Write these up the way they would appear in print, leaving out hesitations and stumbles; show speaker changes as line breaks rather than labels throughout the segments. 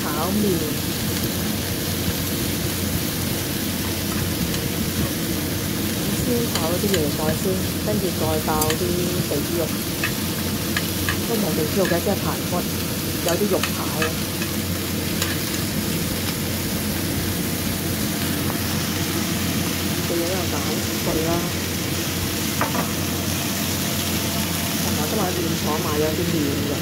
炒麵，先炒啲椰菜先，跟住再爆啲地豬肉，都唔係地豬肉嘅，即係排骨，有啲肉排。嘅嘢又打碎啦，同埋今日喺麵廠買咗啲麵嘅，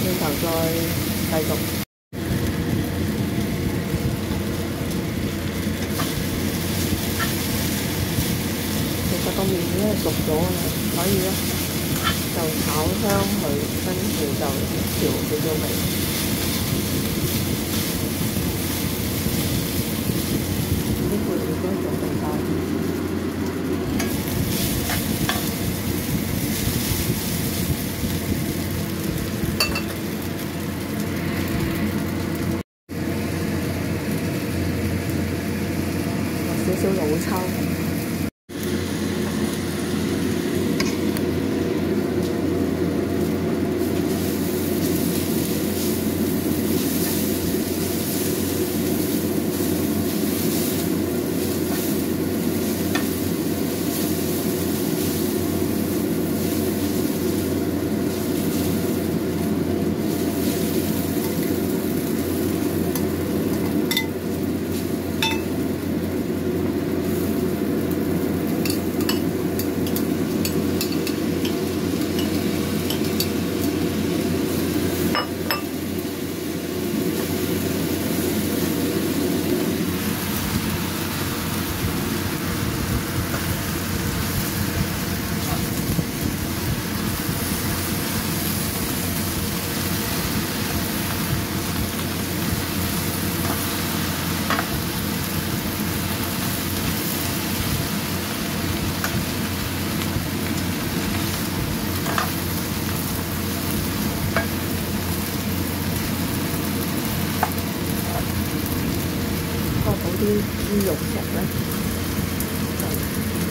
轉頭再繼續。其實個麵已經係熟咗啦，所以咧就炒香佢，跟住就調少少味。啲配料都準備晒，有少少老抽。啲豬肉熟咧，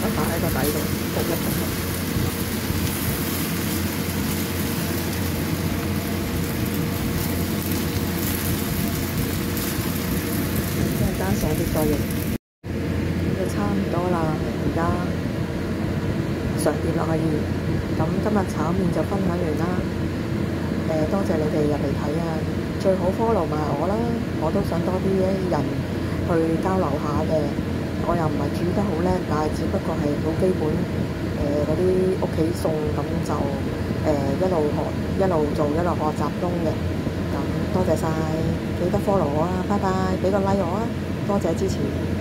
就擺喺個底度焗一焗。一陣間上啲再用，就差唔多啦。而家上碟啦可以。咁今日炒麵就分享完啦。多謝你哋入嚟睇啊！最好 follow 埋我啦，我都想多啲人去交流下嘅，我又唔係煮得好叻，但係只不過係好基本嗰啲屋企餸，咁就一路學一路做一路學習中嘅。咁多謝晒，記得 follow 我啊，拜拜，俾個 like 我啊，多謝支持。